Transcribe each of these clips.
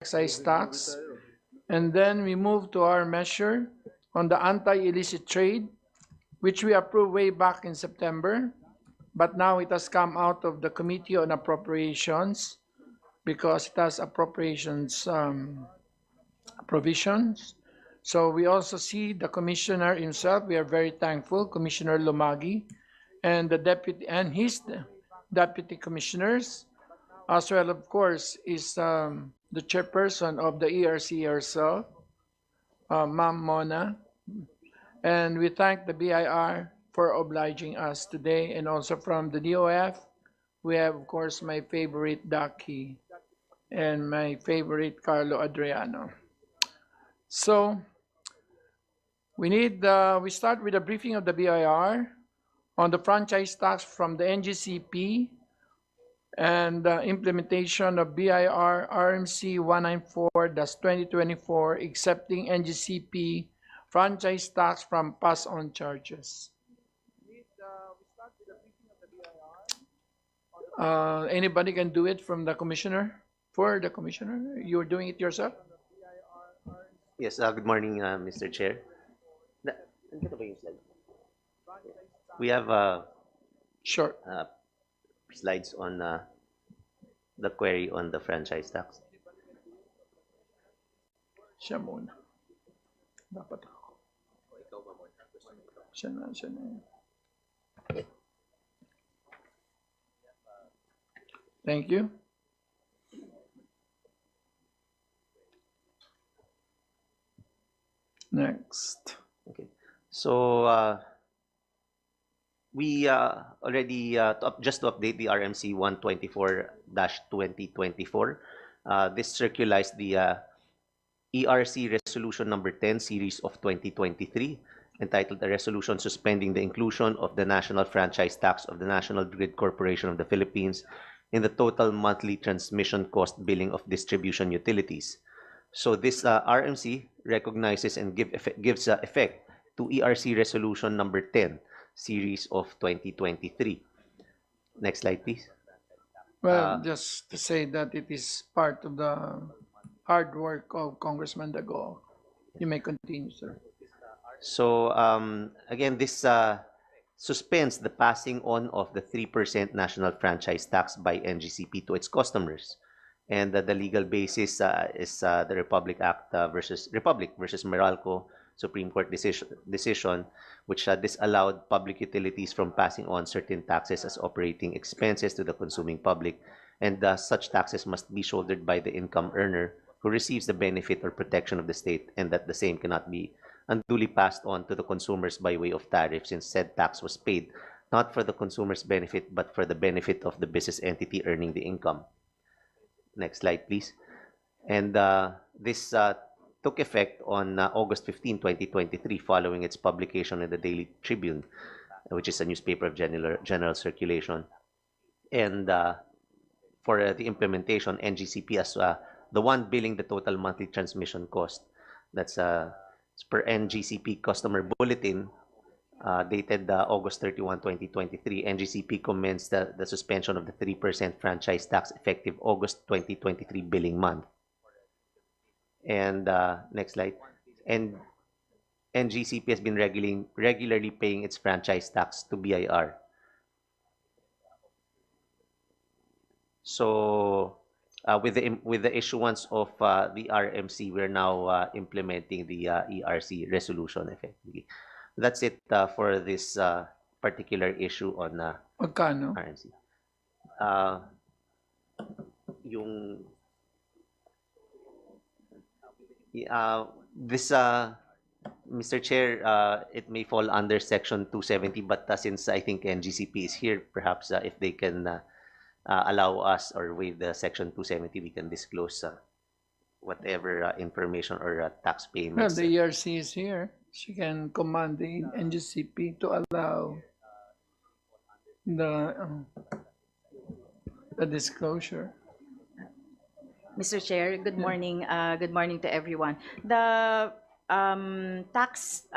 excise tax. And then we move to our measure on the anti-illicit trade, which we approved way back in September, but now it has come out of the Committee on Appropriations because it has appropriations provisions. So we also see the commissioner himself. We are very thankful, Commissioner Lumagi, and the deputy and his deputy commissioners, as well, of course, is the chairperson of the ERC herself, Ma'am Mona. And we thank the BIR for obliging us today, and also from the DOF, we have, of course, my favorite Ducky and my favorite Carlo Adriano. So we start with a briefing of the BIR on the franchise tax from the NGCP and the implementation of BIR RMC 194-2024 accepting NGCP franchise tax from pass-on charges. Anybody can do it from the commissioner? For the commissioner? You're doing it yourself? Yes, good morning, Mr. Chair. We have Sure. slides on the query on the franchise tax. Siya muna. Dapat ako. Siya na. Thank you. Next. Okay. So we already just to update the RMC 124-2024. This circularized the ERC Resolution Number 10 Series of 2023, entitled "A Resolution Suspending the Inclusion of the National Franchise Tax of the National Grid Corporation of the Philippines in the total monthly transmission cost billing of distribution utilities." So this RMC recognizes and gives effect to ERC Resolution Number 10 Series of 2023. Next slide, please. Well, just to say that it is part of the hard work of Congressman Dago. You may continue, sir. So again, this suspends the passing on of the 3% national franchise tax by NGCP to its customers. And the legal basis is the Republic versus Meralco Supreme Court decision, which disallowed public utilities from passing on certain taxes as operating expenses to the consuming public, and such taxes must be shouldered by the income earner who receives the benefit or protection of the state, and that the same cannot be unduly passed on to the consumers by way of tariff, since said tax was paid not for the consumer's benefit but for the benefit of the business entity earning the income. Next slide, please. And this took effect on August 15, 2023, following its publication in the Daily Tribune, which is a newspaper of general circulation. And for the implementation, NGCP as the one billing the total monthly transmission cost. That's per NGCP Customer Bulletin, dated August 31, 2023. NGCP commenced the suspension of the 3% franchise tax effective August 2023 billing month. And next slide. And NGCP has been regularly paying its franchise tax to BIR. So with the issuance of the RMC, we're now implementing the ERC resolution effectively. That's it for this particular issue on RMC. This, Mr. Chair, it may fall under Section 270, but since I think NGCP is here, perhaps if they can allow us or waive the Section 270, we can disclose whatever information or tax payments. Well, the ERC is here. She can command the NGCP to allow the disclosure. Mr. Chair, good morning. Good morning to everyone. The tax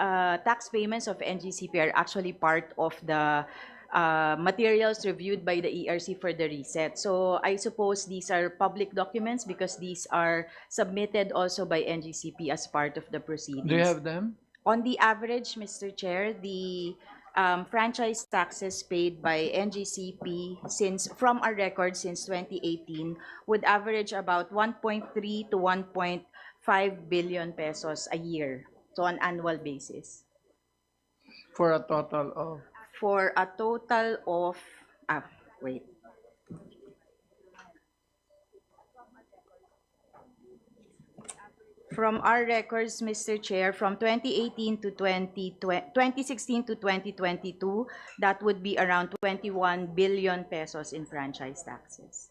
payments of NGCP are actually part of the materials reviewed by the ERC for the reset. So I suppose these are public documents because these are submitted also by NGCP as part of the proceedings. Do you have them? On the average, Mr. Chair, the franchise taxes paid by NGCP from our record since 2018 would average about 1.3 to 1.5 billion pesos a year, so on annual basis. For a total of? For a total of, wait. From our records, Mr. Chair, from 2018 to 2016 to 2022, that would be around 21 billion pesos in franchise taxes.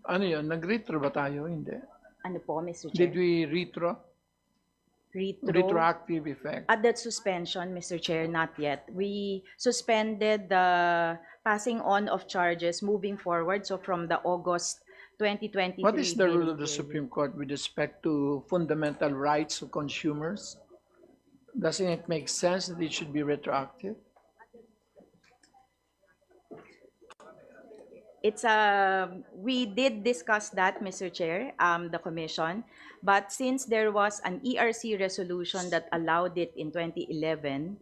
Ano yun? Nag-retro ba tayo? Hindi. Ano po, Mr. Chair? Did we retro? Retroactive effect? At that suspension, Mr. Chair, not yet. We suspended the passing on of charges moving forward. So from the August 2023. What is the rule of the Supreme Court with respect to fundamental rights of consumers? Doesn't it make sense that it should be retroactive? We did discuss that, Mr. Chair, the commission, but since there was an ERC resolution that allowed it in 2011,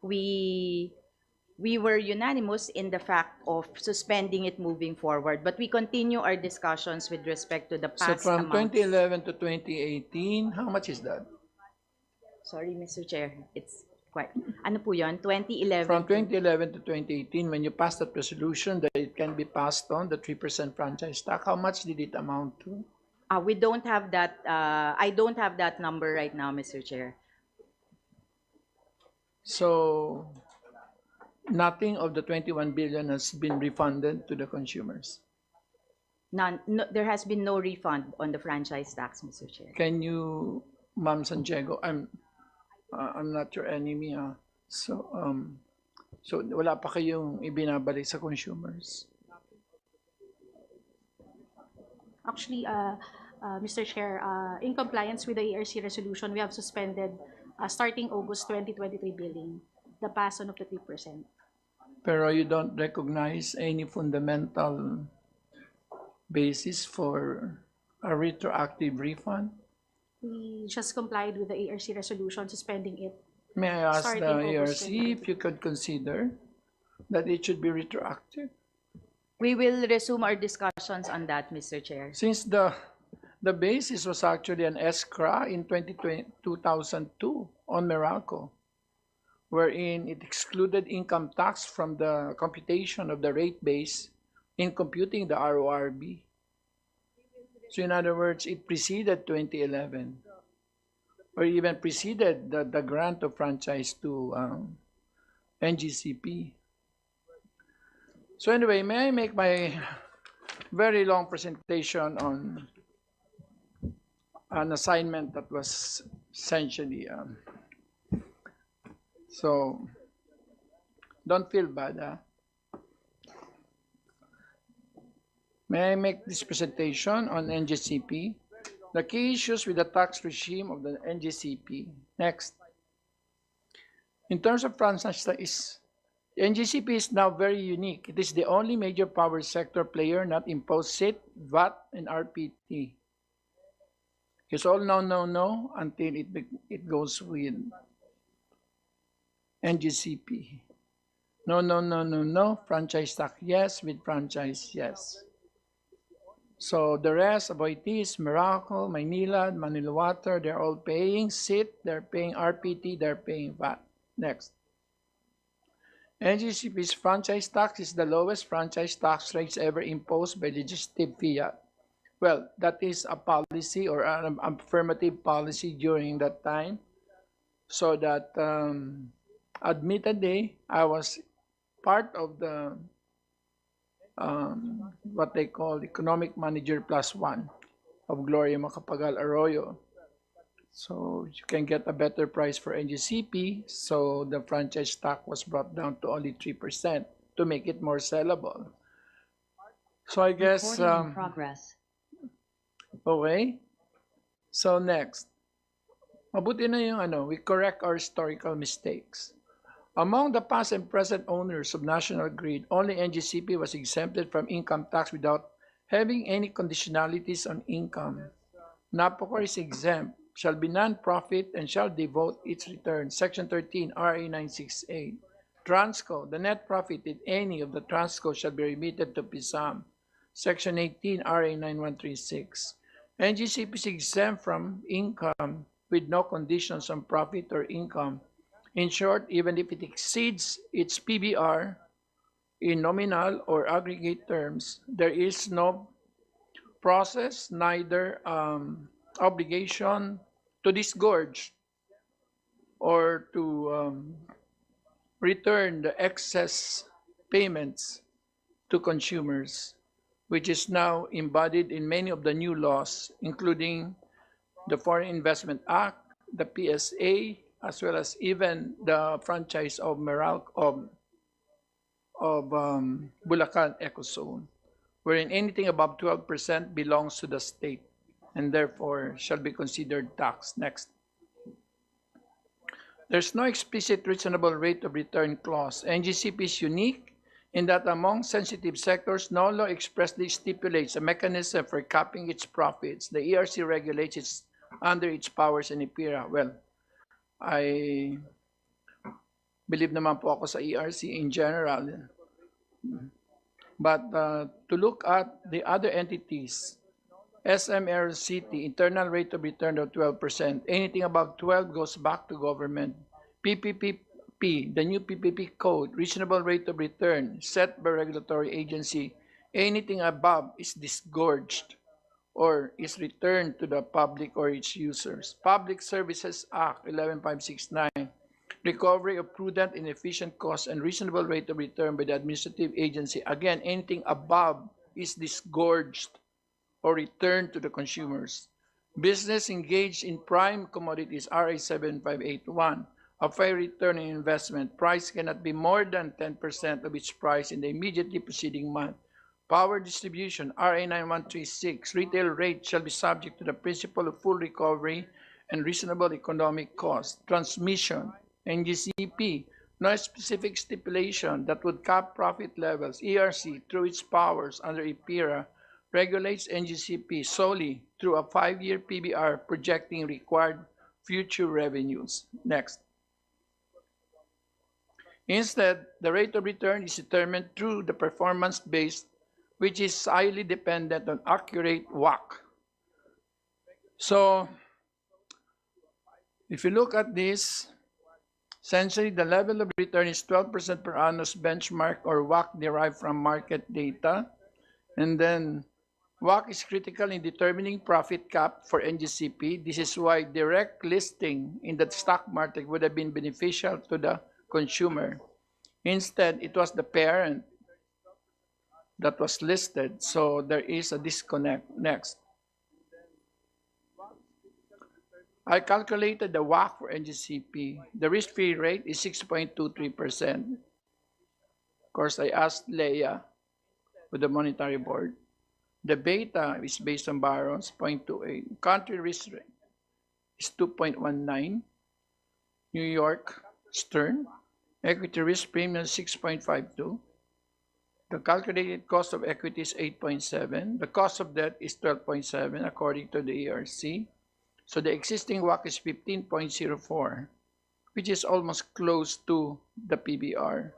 we were unanimous in the fact of suspending it moving forward, but we continue our discussions with respect to the So past from amounts. 2011 to 2018, how much is that? Sorry, Mr. Chair, it's quite, ano po yun, 2011. From 2011 to 2018, when you passed that resolution that it can be passed on, the 3% franchise tax, how much did it amount to? We don't have that, I don't have that number right now, Mr. Chair. So nothing of the 21 billion has been refunded to the consumers. None, no, there has been no refund on the franchise tax, Mr. Chair. Can you, Ma'am Santiago, I'm not your enemy, so wala pa kayong ibinabalik sa consumers? Actually, Mr. Chair, in compliance with the ERC resolution, we have suspended starting August 2023 billing, the pass-on of the 3%. Pero you don't recognize any fundamental basis for a retroactive refund? We just complied with the ERC resolution, suspending it. May I ask Starting the August ARC if you could consider that it should be retroactive? We will resume our discussions on that, Mr. Chair. Since the basis was actually an SCRA in 2002 on Meralco, wherein it excluded income tax from the computation of the rate base in computing the RORB. So in other words, it preceded 2011, or even preceded the grant of franchise to NGCP. So anyway, may I make my very long presentation on an assignment that was essentially so don't feel bad. May I make this presentation on NGCP? The key issues with the tax regime of the NGCP. Next. In terms of franchise tax, NGCP is now very unique. It is the only major power sector player not imposed SIT, VAT, and RPT. It's all no until it goes with NGCP. No, franchise tax, yes, with franchise, yes. So the rest, Aboitiz, Meralco, Maynilad, Manila Water, they're all paying SIT, they're paying RPT, they're paying VAT. Next. NGCP's franchise tax is the lowest franchise tax rates ever imposed by legislative fiat. Well, that is a policy or an affirmative policy during that time. So that admittedly, I was part of the what they call economic manager +1 of Gloria Macapagal Arroyo. So you can get a better price for NGCP. So the franchise tax was brought down to only 3% to make it more sellable. So I guess, Progress. okay. So next, mabuti na yung we correct our historical mistakes. Among the past and present owners of National Grid, only NGCP was exempted from income tax without having any conditionalities on income. Napocor is exempt, shall be non-profit, and shall devote its return. Section 13, RA 968. Transco, the net profit in any of the Transco shall be remitted to PISAM. Section 18, RA 9136. NGCP is exempt from income with no conditions on profit or income. In short, even if it exceeds its PBR in nominal or aggregate terms, there is no process, neither obligation to disgorge or to return the excess payments to consumers, which is now embodied in many of the new laws, including the Foreign Investment Act, the PSA, as well as even the franchise of Bulacan Ecozone, wherein anything above 12% belongs to the state and therefore shall be considered tax. Next. There's no explicit reasonable rate of return clause. NGCP is unique in that among sensitive sectors, no law expressly stipulates a mechanism for capping its profits. The ERC regulates it under its powers and IPIRA. Well, I believe naman po ako sa ERC in general. But to look at the other entities, SMR City, internal rate of return of 12%. Anything above 12 goes back to government. PPP, the new PPP code, reasonable rate of return set by regulatory agency. Anything above is disgorged or is returned to the public or its users. Public Services Act 11569, recovery of prudent and efficient cost and reasonable rate of return by the administrative agency. Again, anything above is disgorged or returned to the consumers. Business engaged in prime commodities, RA 7581, a fair return on investment. Price cannot be more than 10% of its price in the immediately preceding month. Power distribution, RA 9136, retail rate shall be subject to the principle of full recovery and reasonable economic cost. Transmission, NGCP, no specific stipulation that would cap profit levels. ERC, through its powers under IPIRA, regulates NGCP solely through a 5-year PBR projecting required future revenues. Next. Instead, the rate of return is determined through the performance-based, which is highly dependent on accurate WACC. So, if you look at this, essentially the level of return is 12% per annum benchmark or WACC derived from market data. And then WACC is critical in determining profit cap for NGCP. This is why direct listing in the stock market would have been beneficial to the consumer. Instead, it was the parent that was listed, so there is a disconnect. Next. I calculated the WACC for NGCP. The risk-free rate is 6.23%. Of course, I asked Leia with the Monetary Board. The beta is based on Barron's, 0.28. Country risk rate is 2.19. New York, Stern. Equity risk premium, 6.52. The calculated cost of equity is 8.7. The cost of debt is 12.7 according to the ERC. So the existing WACC is 15.04, which is almost close to the PBR.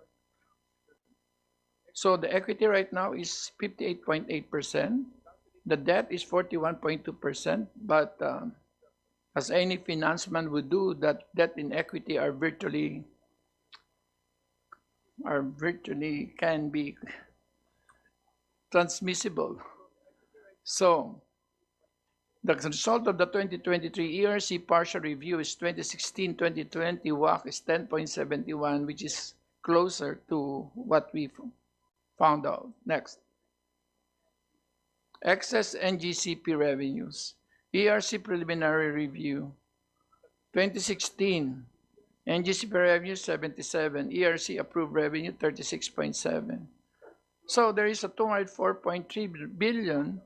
So the equity right now is 58.8%. The debt is 41.2%, but as any financeman would do, that debt and equity are virtually can be transmissible. So the result of the 2023 ERC partial review is 2016-2020 WACC is 10.71, which is closer to what we found out. Next. Excess NGCP revenues. ERC preliminary review. 2016, NGCP revenue 77, ERC approved revenue 36.7. So there is a 204.3 billion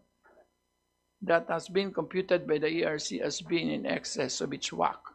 that has been computed by the ERC as being in excess of its WACC.